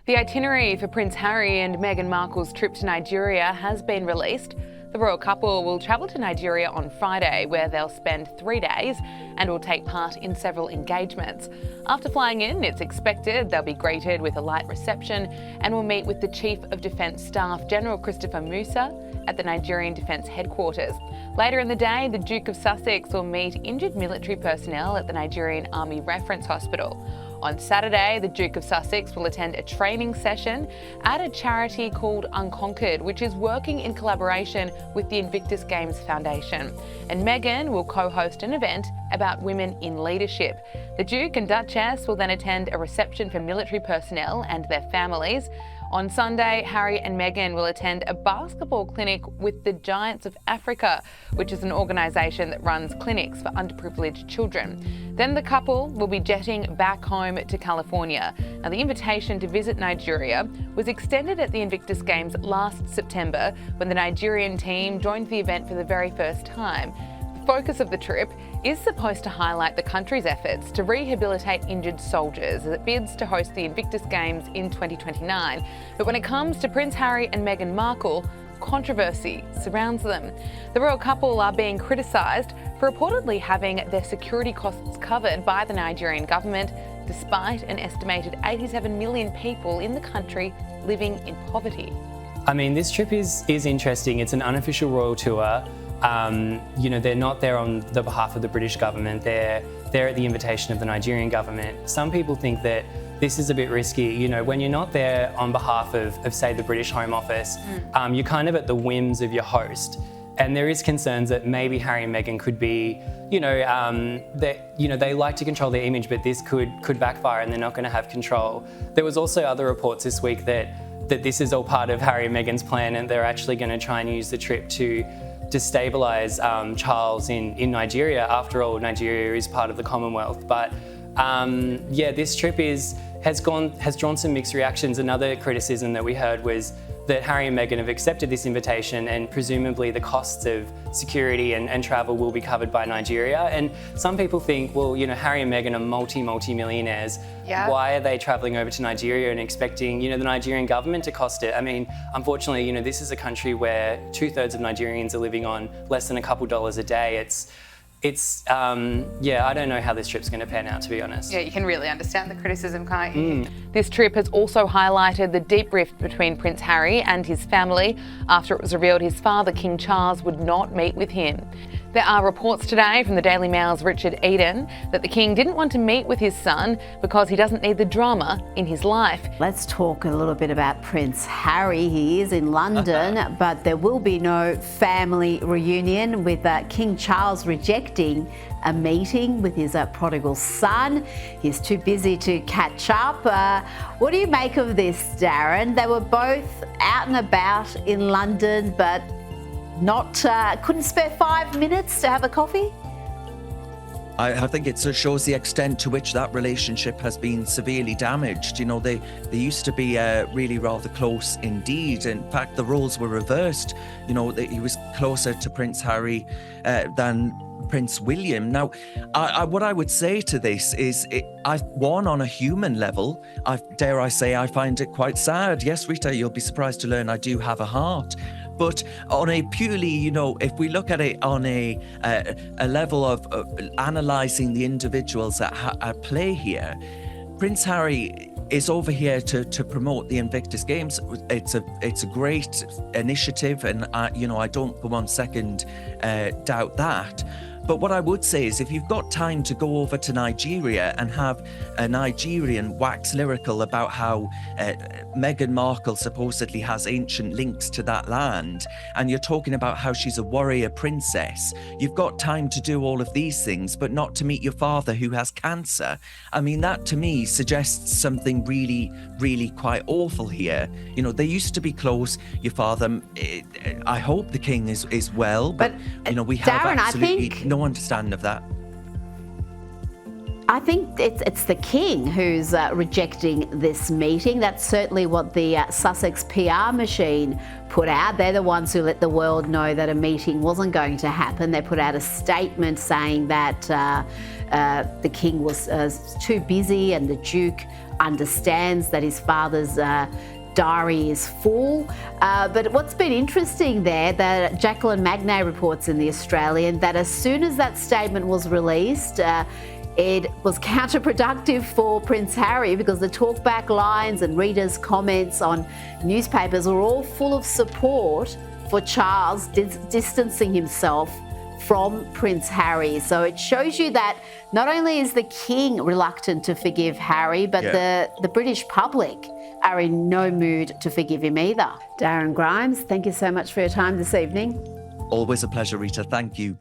The itinerary for Prince Harry and Meghan Markle's trip to Nigeria has been released. The royal couple will travel to Nigeria on Friday, where they'll spend 3 days and will take part in several engagements. After flying in, it's expected they'll be greeted with a light reception and will meet with the Chief of Defence Staff, General Christopher Musa, at the Nigerian Defence Headquarters. Later in the day, the Duke of Sussex will meet injured military personnel at the Nigerian Army Reference Hospital. On Saturday, the Duke of Sussex will attend a training session at a charity called Unconquered, which is working in collaboration with the Invictus Games Foundation. And Meghan will co-host an event about women in leadership. The Duke and Duchess will then attend a reception for military personnel and their families. On Sunday, Harry and Meghan will attend a basketball clinic with the Giants of Africa, which is an organisation that runs clinics for underprivileged children. Then the couple will be jetting back home to California. Now, the invitation to visit Nigeria was extended at the Invictus Games last September when the Nigerian team joined the event for the very first time. The focus of the trip is supposed to highlight the country's efforts to rehabilitate injured soldiers as it bids to host the Invictus Games in 2029. But when it comes to Prince Harry and Meghan Markle, controversy surrounds them. The royal couple are being criticised for reportedly having their security costs covered by the Nigerian government, despite an estimated 87 million people in the country living in poverty. I mean, this trip is interesting. It's an unofficial royal tour. They're not there on the behalf of the British government. They're there at the invitation of the Nigerian government. Some people think that this is a bit risky. You know, when you're not there on behalf of say, the British Home Office, you're kind of at the whims of your host. And there is concerns that maybe Harry and Meghan could be, they like to control their image, but this could backfire and they're not going to have control. There was also other reports this week that this is all part of Harry and Meghan's plan and they're actually going to try and use the trip to destabilise Charles in Nigeria. After all, Nigeria is part of the Commonwealth. But this trip has drawn some mixed reactions. Another criticism that we heard was that Harry and Meghan have accepted this invitation and presumably the costs of security and travel will be covered by Nigeria. And some people think, well, Harry and Meghan are multi-millionaires. Yeah. Why are they travelling over to Nigeria and expecting, the Nigerian government to cost it? I mean, unfortunately, this is a country where 2/3 of Nigerians are living on less than a couple dollars a day. I don't know how this trip's going to pan out, to be honest. Yeah, you can really understand the criticism, can't you? This trip has also highlighted the deep rift between Prince Harry and his family after it was revealed his father, King Charles, would not meet with him. There are reports today from the Daily Mail's Richard Eden that the King didn't want to meet with his son because he doesn't need the drama in his life. Let's talk a little bit about Prince Harry. He is in London, but there will be no family reunion with King Charles rejecting a meeting with his prodigal son. He's too busy to catch up. What do you make of this, Darren? They were both out and about in London, but couldn't spare 5 minutes to have a coffee? I think it shows the extent to which that relationship has been severely damaged. They used to be really rather close indeed. In fact, the roles were reversed. He was closer to Prince Harry than Prince William. Now, what I would say to this is, on a human level, dare I say, I find it quite sad. Yes, Rita, you'll be surprised to learn I do have a heart. But on a purely, if we look at it on a level of analysing the individuals at play here, Prince Harry is over here to promote the Invictus Games. It's a great initiative, and I don't for 1 second doubt that. But what I would say is, if you've got time to go over to Nigeria and have a Nigerian wax lyrical about how Meghan Markle supposedly has ancient links to that land, and you're talking about how she's a warrior princess, you've got time to do all of these things, but not to meet your father who has cancer. I mean, that to me suggests something really, really quite awful here. They used to be close. Your father, I hope the king is well, but we have Darren, absolutely no understanding of that. I think it's the King who's rejecting this meeting. That's certainly what the Sussex PR machine put out. They're the ones who let the world know that a meeting wasn't going to happen. They put out a statement saying that the King was too busy and the Duke understands that his father's diary is full. But what's been interesting there, that Jacqueline Magnay reports in The Australian, that as soon as that statement was released, it was counterproductive for Prince Harry, because the talkback lines and readers' comments on newspapers were all full of support for Charles distancing himself from Prince Harry. So it shows you that not only is the King reluctant to forgive Harry, but the British public are in no mood to forgive him either. Darren Grimes, thank you so much for your time this evening. Always a pleasure, Rita. Thank you.